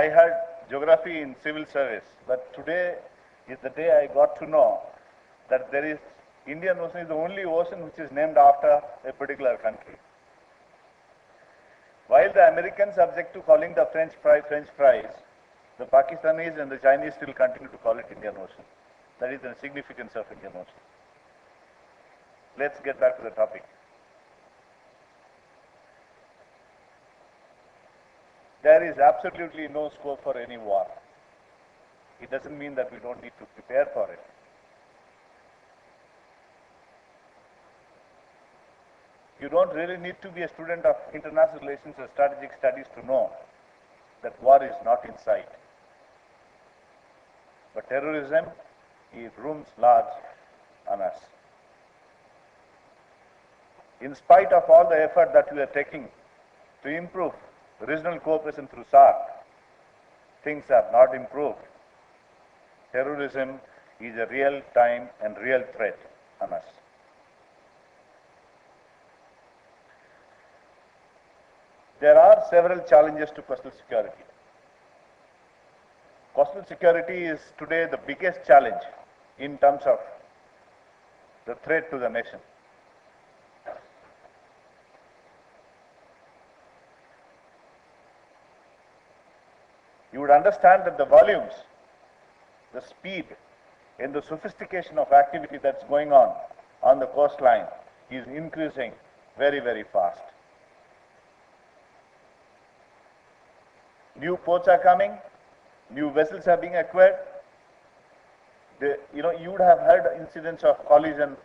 I had geography in civil service, but today is the day I got to know that there is Indian Ocean is the only ocean which is named after a particular country. While the Americans object to calling the French fries, the Pakistanis and the Chinese still continue to call it Indian Ocean. That is the significance of Indian Ocean. Let's get back to the topic. There is absolutely no scope for any war. It doesn't mean that we don't need to prepare for it. You don't really need to be a student of international relations or strategic studies to know that war is not in sight. But terrorism, it looms large on us. In spite of all the effort that we are taking to improve regional cooperation through SAARC, things have not improved. Terrorism is a real time and real threat on us. There are several challenges to coastal security. Coastal security is today the biggest challenge in terms of the threat to the nation. You would understand that the volumes, the speed, and the sophistication of activity that's going on the coastline is increasing very, very fast. New ports are coming, new vessels are being acquired. You would have heard incidents of collision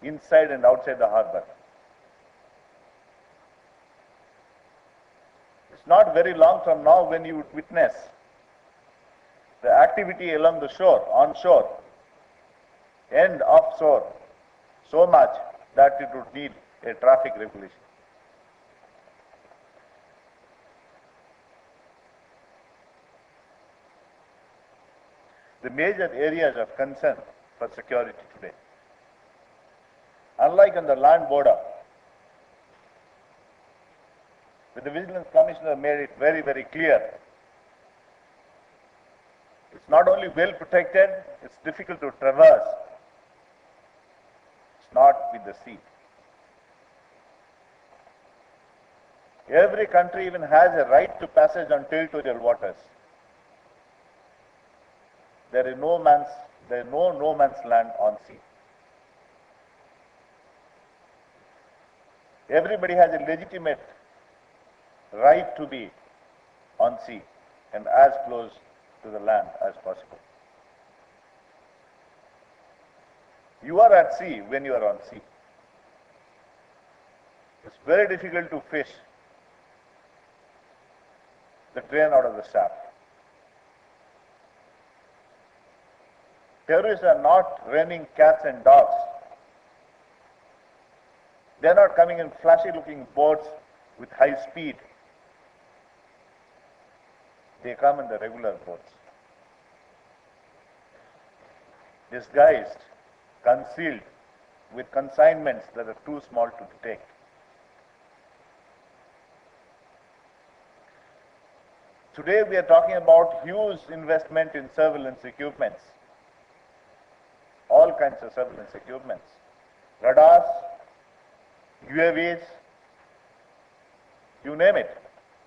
inside and outside the harbor. It's not very long from now when you would witness the activity along the shore, on shore, and offshore, so much that it would need a traffic regulation. The major areas of concern for security today. Unlike on the land border, the Vigilance Commissioner made it very, very clear. It's not only well protected, it's difficult to traverse. It's not with the sea. Every country even has a right to passage on territorial waters. There is no man's land on sea. Everybody has a legitimate right to be on sea and as close to the land as possible. You are at sea when you are on sea. It's very difficult to fish the train out of the shaft. Terrorists are not raining cats and dogs. They are not coming in flashy looking boats with high speed. They come in the regular boats. Disguised, concealed, with consignments that are too small to detect. Today we are talking about huge investment in surveillance equipments. All kinds of surveillance equipments. Radars, UAVs, you name it.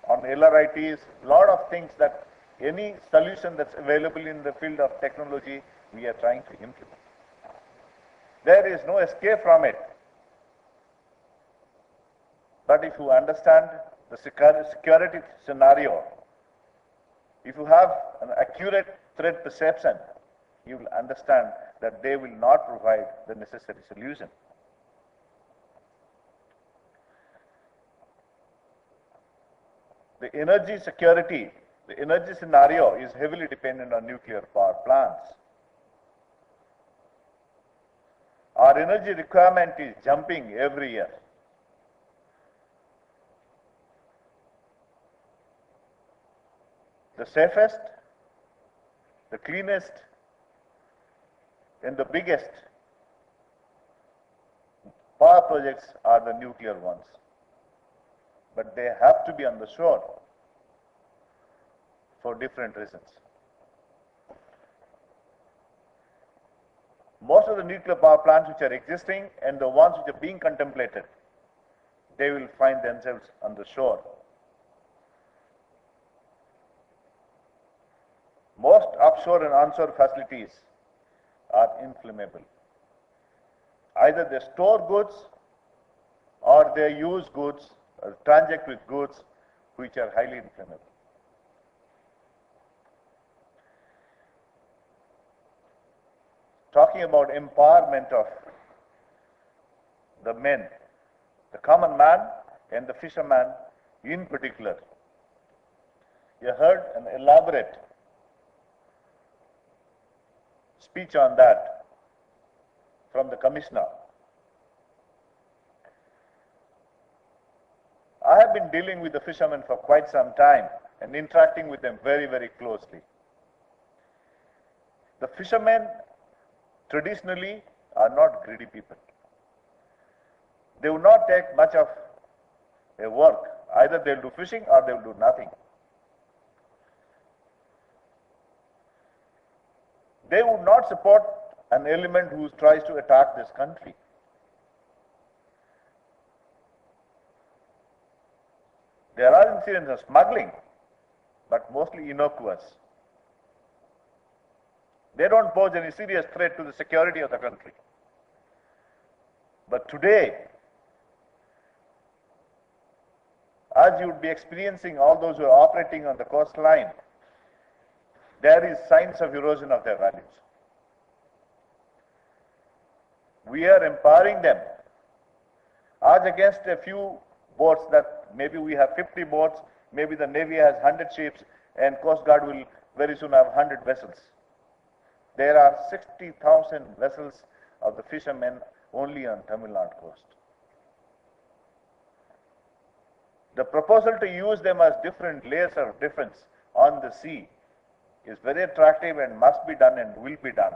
On LRITs, a lot of things that any solution that's available in the field of technology, we are trying to implement. There is no escape from it. But if you understand the security scenario, if you have an accurate threat perception, you will understand that they will not provide the necessary solution. The energy security, the energy scenario is heavily dependent on nuclear power plants. Our energy requirement is jumping every year. The safest, the cleanest, and the biggest power projects are the nuclear ones. But they have to be on the shore. for different reasons. Most of the nuclear power plants which are existing and the ones which are being contemplated, they will find themselves on the shore. Most offshore and onshore facilities are inflammable. Either they store goods or they use goods or transact with goods which are highly inflammable. Talking about empowerment of the men, the common man and the fisherman in particular. You heard an elaborate speech on that from the commissioner. I have been dealing with the fishermen for quite some time and interacting with them very, very closely. The fishermen traditionally are not greedy people. They will not take much of a work. Either they'll do fishing or they'll do nothing. They would not support an element who tries to attack this country. There are incidents of smuggling, but mostly innocuous. They don't pose any serious threat to the security of the country. But today, as you would be experiencing all those who are operating on the coastline, there is signs of erosion of their values. We are empowering them. As against a few boats that maybe we have 50 boats, maybe the Navy has 100 ships, and Coast Guard will very soon have 100 vessels. There are 60,000 vessels of the fishermen only on Tamil Nadu coast. The proposal to use them as different layers of defense on the sea is very attractive and must be done and will be done.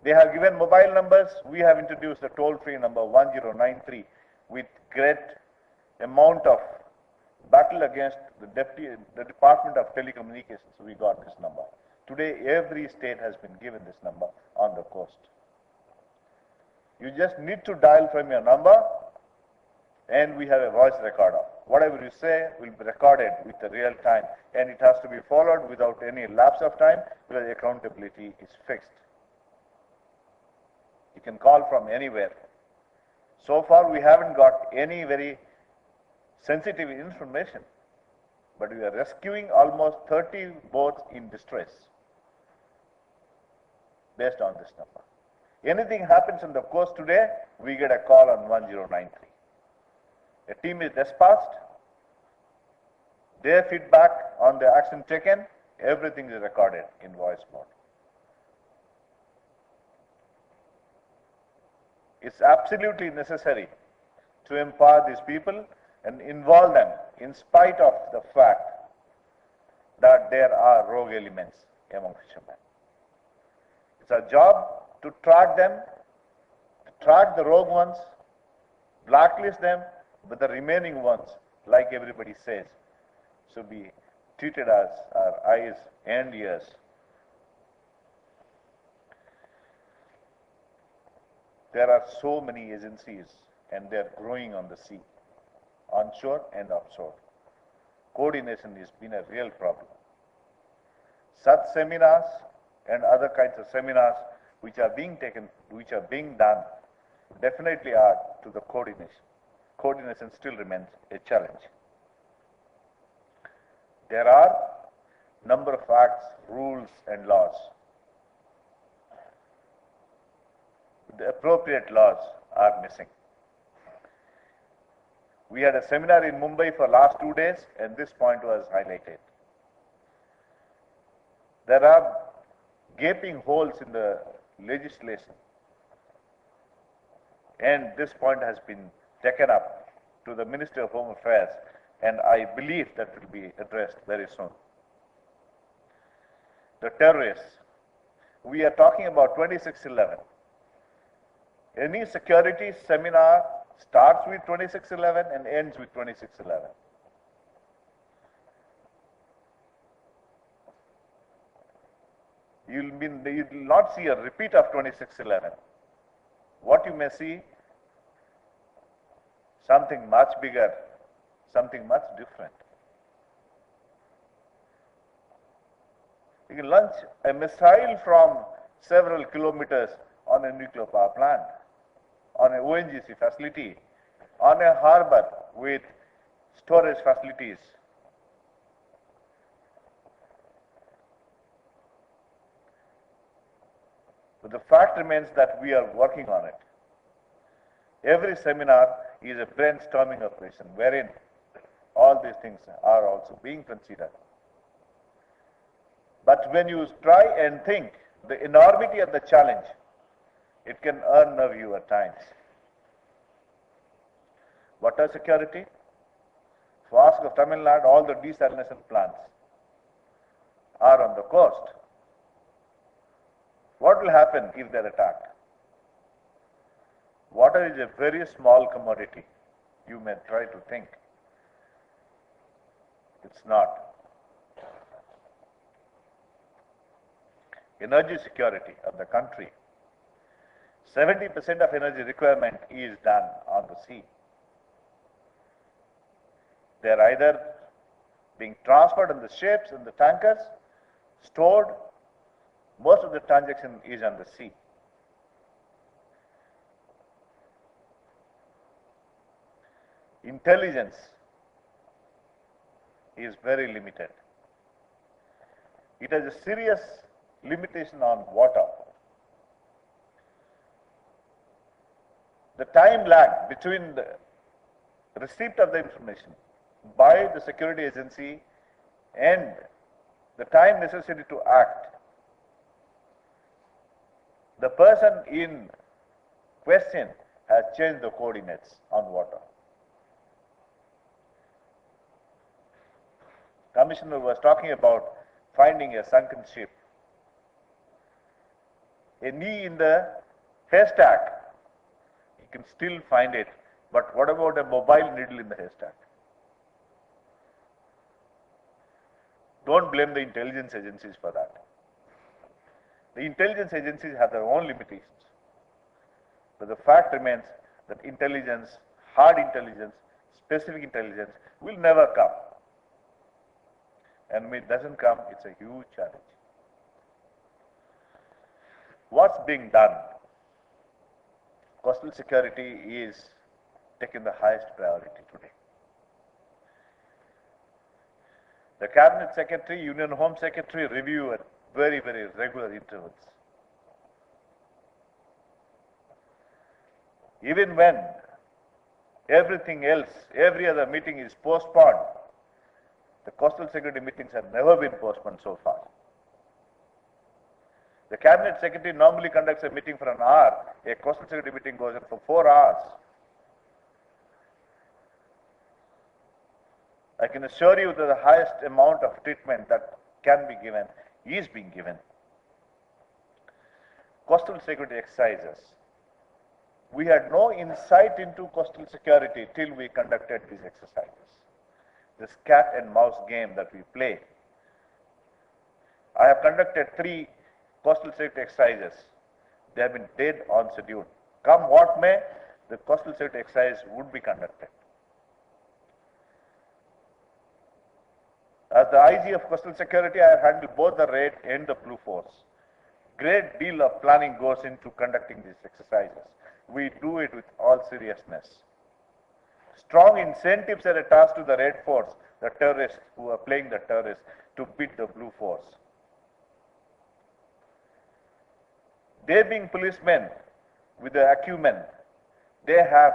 They have given mobile numbers. We have introduced a toll-free number 1093 with great amount of battle against the Department of Telecommunications. We got this number. Today, every state has been given this number on the coast. You just need to dial from your number, and we have a voice recorder. Whatever you say will be recorded with the real time, and it has to be followed without any lapse of time because accountability is fixed. You can call from anywhere. So far, we haven't got any very sensitive information, but we are rescuing almost 30 boats in distress based on this number. Anything happens on the coast today, we get a call on 1093. A team is dispatched, their feedback on the action taken, everything is recorded in voice mode. It's absolutely necessary to empower these people and involve them in spite of the fact that there are rogue elements among fishermen. It's our job to track them, to track the rogue ones, blacklist them, but the remaining ones, like everybody says, should be treated as our eyes and ears. There are so many agencies and they are growing on the sea, onshore and offshore. Coordination has been a real problem. Such seminars and other kinds of seminars which are being taken, which are being done, definitely add to the coordination. Coordination still remains a challenge. There are number of acts, rules and laws. The appropriate laws are missing. We had a seminar in Mumbai for last 2 days and this point was highlighted. There are gaping holes in the legislation and this point has been taken up to the Ministry of Home Affairs and I believe that will be addressed very soon. The terrorists, we are talking about 2611. Any security seminar starts with 2611 and ends with 2611. You will not see a repeat of 2611. What you may see, something much bigger, something much different. You can launch a missile from several kilometers on a nuclear power plant, on an ONGC facility, on a harbor with storage facilities. But the fact remains that we are working on it. Every seminar is a brainstorming operation wherein all these things are also being considered. But when you try and think the enormity of the challenge, it can unnerve you at times. Water security, if you ask of Tamil Nadu, all the desalination plants are on the coast. What will happen if they are attacked? Water is a very small commodity. You may try to think. It's not. Energy security of the country. 70% of energy requirement is done on the sea. They are either being transferred in the ships and the tankers, stored. Most of the transaction is on the sea. Intelligence is very limited. It has a serious limitation on water. The time lag between the receipt of the information by the security agency and the time necessary to act. The person in question has changed the coordinates on water. Commissioner was talking about finding a sunken ship. A knee in the haystack, you can still find it, but what about a mobile needle in the haystack? Don't blame the intelligence agencies for that. The intelligence agencies have their own limitations. But the fact remains that intelligence, hard intelligence, specific intelligence will never come. And when it doesn't come, it's a huge challenge. What's being done? Coastal security is taken the highest priority today. The Cabinet Secretary, Union Home Secretary review at very, very regular intervals. Even when everything else, every other meeting is postponed, the coastal security meetings have never been postponed so far. The Cabinet Secretary normally conducts a meeting for an hour. A coastal security meeting goes on for 4 hours. I can assure you that the highest amount of treatment that can be given is being given. Coastal security exercises. We had no insight into coastal security till we conducted these exercises. This cat and mouse game that we play. I have conducted 3 coastal security exercises. They have been dead on schedule. Come what may, the coastal security exercise would be conducted. As the IG of Coastal Security, I have handled both the Red and the Blue Force. Great deal of planning goes into conducting these exercises. We do it with all seriousness. Strong incentives are attached to the Red Force, the terrorists who are playing the terrorists, to beat the Blue Force. They being policemen with the acumen, they have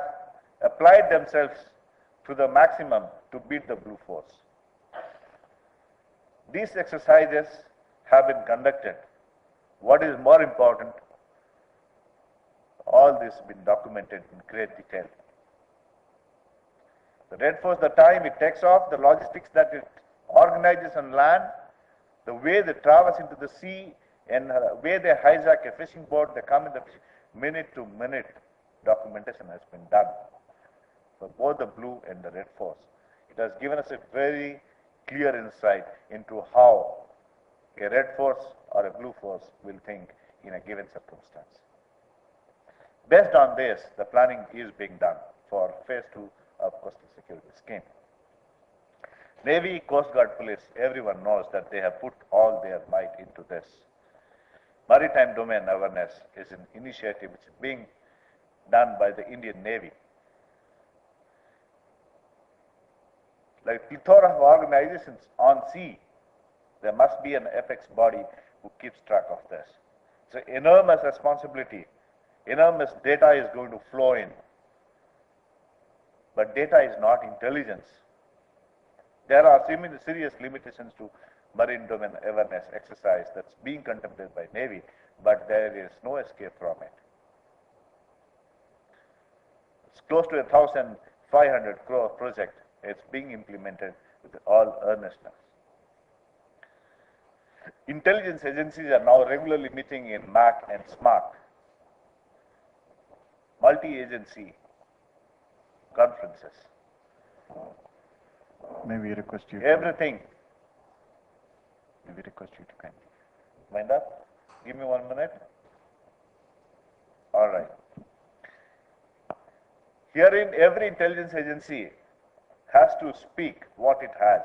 applied themselves to the maximum to beat the Blue Force. These exercises have been conducted. What is more important, all this has been documented in great detail. The Red Force, the time it takes off, the logistics that it organizes on land, the way they traverse into the sea, and the way they hijack a fishing boat, they come in the minute to minute documentation has been done. for both the blue and the red force. It has given us a very clear insight into how a red force or a blue force will think in a given circumstance. Based on this, the planning is being done for phase 2 of coastal security scheme. Navy, Coast Guard, Police, everyone knows that they have put all their might into this. Maritime domain awareness is an initiative which is being done by the Indian Navy. Like plethora of organizations on sea, there must be an apex body who keeps track of this. It's an enormous responsibility. Enormous data is going to flow in. But data is not intelligence. There are serious limitations to marine domain awareness exercise that's being contemplated by Navy, but there is no escape from it. It's close to 1,500 crore project. It's being implemented with all earnestness. Intelligence agencies are now regularly meeting in MAC and SMART, multi-agency conferences. May we request you? Everything. May we request you to kindly? Mind up? Give me 1 minute. All right. Herein, every intelligence agency has to speak what it has.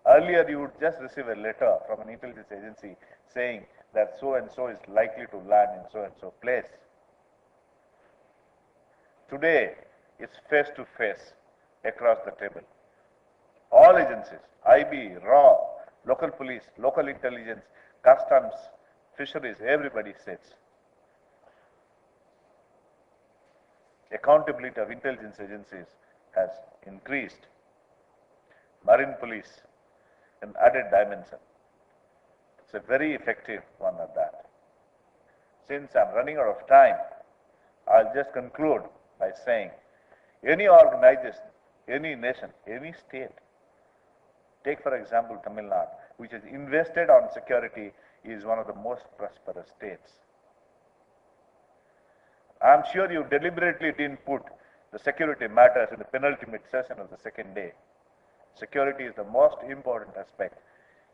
Earlier, you would just receive a letter from an intelligence agency saying that so and so is likely to land in so and so place. Today, it's face to face across the table. All agencies, IB, RAW, local police, local intelligence, customs, fisheries, everybody sits. Accountability of intelligence agencies has increased. Marine police, an added dimension. It's a very effective one at that. Since I'm running out of time, I'll just conclude by saying any organization, any nation, any state, take for example Tamil Nadu, which has invested on security, is one of the most prosperous states. I'm sure you deliberately didn't put the security matters in the penultimate session of the second day. Security is the most important aspect.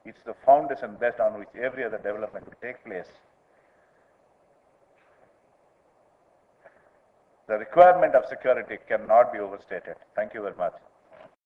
It's the foundation based on which every other development will take place. The requirement of security cannot be overstated. Thank you very much.